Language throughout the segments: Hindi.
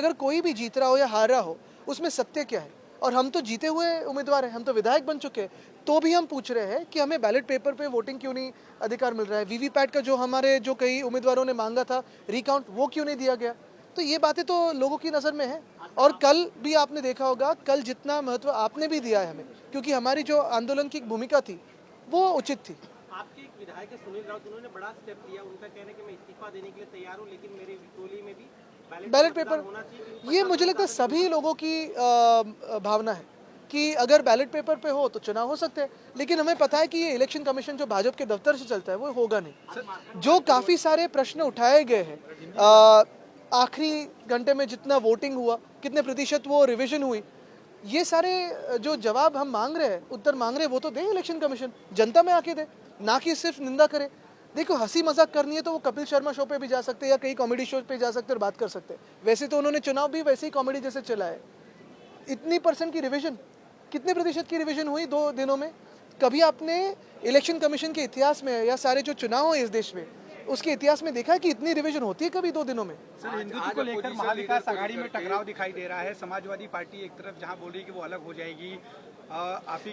अगर कोई भी जीत रहा हो या हार रहा हो उसमें सत्य क्या है। और हम तो जीते हुए उम्मीदवार हैं, हम तो विधायक बन चुके हैं, तो भी हम पूछ रहे हैं कि हमें बैलेट पेपर पे वोटिंग क्यों नहीं अधिकार मिल रहा है। वीवीपैट का जो हमारे जो कई उम्मीदवारों ने मांगा था रिकाउंट, वो क्यों नहीं दिया गया। तो ये बातें तो लोगों की नज़र में है। और कल भी आपने देखा होगा, कल जितना महत्व आपने भी दिया है हमें, क्योंकि हमारी जो आंदोलन की भूमिका थी वो उचित थी। आपके एक विधायक है सुनील राउत, उन्होंने बड़ा स्टेप लिया। उनका कहना है कि मैं इस्तीफा देने के लिए तैयार हूं, लेकिन मेरी टोली में भी बैलेट पेपर, ये मुझे लगता है सभी लोगों की भावना है कि अगर बैलेट पेपर पे हो तो चुनाव हो सकते हैं, लेकिन हमें पता है कि ये इलेक्शन कमीशन जो भाजपा के दफ्तर से चलता है वो होगा नहीं। जो काफ़ी सारे प्रश्न उठाए गए हैं, आखिरी घंटे में जितना वोटिंग हुआ, कितने प्रतिशत वो रिवीजन हुई, ये सारे जो जवाब हम मांग रहे हैं, उत्तर मांग रहे हैं, वो तो दे इलेक्शन कमीशन, जनता में आके दे, ना कि सिर्फ निंदा करे। देखो, हंसी मजाक करनी है तो वो कपिल शर्मा शो पे भी जा सकते हैं या कई कॉमेडी शो पे जा सकते हैं और बात कर सकते हैं। वैसे तो उन्होंने चुनाव भी वैसे ही कॉमेडी जैसे चला है। इतनी % की रिवीजन, कितने प्रतिशत की रिवीजन हुई 2 दिनों में? कभी आपने इलेक्शन कमीशन के इतिहास में या सारे जो चुनाव हैं इस देश में उसके इतिहास में देखा है कि इतनी रिवीजन होती है कभी 2 दिनों में? सर, हिंदुत्व को लेकर महाविकास आघाड़ी में टकराव दिखाई दे रहा है। समाजवादी पार्टी एक तरफ जहां बोल रही है कि वो अलग हो जाएगी,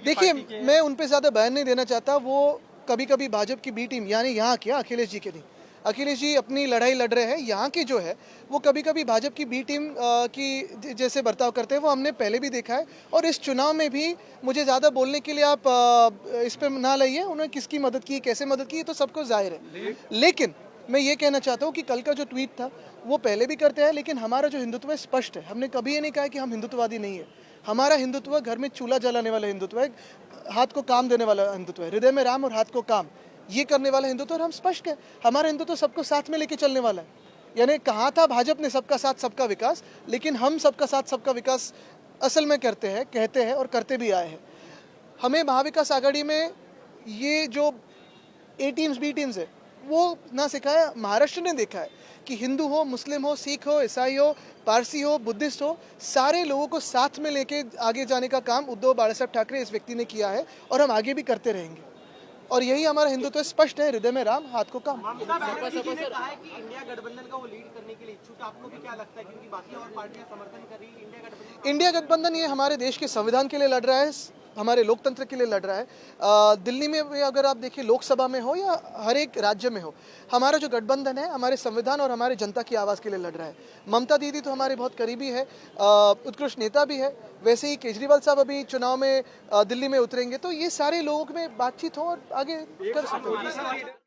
देखिए, मैं उन पे ज्यादा बयान नहीं देना चाहता। वो कभी कभी भाजपा की बी टीम, यानी यहाँ क्या अखिलेश जी के नहीं, अखिलेश जी अपनी लड़ाई लड़ रहे हैं, यहाँ के जो है वो कभी कभी भाजपा की बी टीम की जैसे बर्ताव करते हैं, वो हमने पहले भी देखा है। और इस चुनाव में भी मुझे ज़्यादा बोलने के लिए आप इस पर ना लाइए। उन्होंने किसकी मदद की, कैसे मदद की, तो सबको जाहिर है। लेकिन मैं ये कहना चाहता हूँ कि कल का जो ट्वीट था वो पहले भी करते हैं, लेकिन हमारा जो हिंदुत्व है स्पष्ट है। हमने कभी ये नहीं कहा कि हम हिंदुत्ववादी नहीं है। हमारा हिंदुत्व घर में चूल्हा जलाने वाला हिंदुत्व है, हाथ को काम देने वाला हिंदुत्व है, हृदय में राम और हाथ को काम, ये करने वाला हिंदुत्व। और हम स्पष्ट है, हमारा हिंदुत्व सबको साथ में लेके चलने वाला है। यानी कहा था भाजपा ने सबका साथ सबका विकास, लेकिन हम सबका साथ सबका विकास असल में करते हैं, कहते हैं और करते भी आए हैं। हमें महाविकास आघाड़ी में ये जो ए टीम्स बी टीम्स है वो ना सिखाया। महाराष्ट्र ने देखा है कि हिंदू हो, मुस्लिम हो, सिख हो, ईसाई हो, पारसी हो, बुद्धिस्ट हो, सारे लोगों को साथ में लेके आगे जाने का काम उद्धव बाला साहब ठाकरे इस व्यक्ति ने किया है और हम आगे भी करते रहेंगे। और यही हमारा हिंदुत्व स्पष्ट है, हृदय में राम, हाथ को काम। कहा है कि इंडिया गठबंधन का वो लीड करने के लिए इच्छुक है। आपको भी क्या लगता है, क्योंकि बाकी और पार्टियां समर्थन कर रही है इंडिया गठबंधन? इंडिया गठबंधन ये हमारे देश के संविधान के लिए लड़ रहा है, हमारे लोकतंत्र के लिए लड़ रहा है। दिल्ली में अगर आप देखिए, लोकसभा में हो या हर एक राज्य में हो, हमारा जो गठबंधन है हमारे संविधान और हमारे जनता की आवाज़ के लिए लड़ रहा है। ममता दीदी तो हमारे बहुत करीबी है, उत्कृष्ट नेता भी है। वैसे ही केजरीवाल साहब अभी चुनाव में दिल्ली में उतरेंगे, तो ये सारे लोगों में बातचीत हो और आगे कर सकते हैं।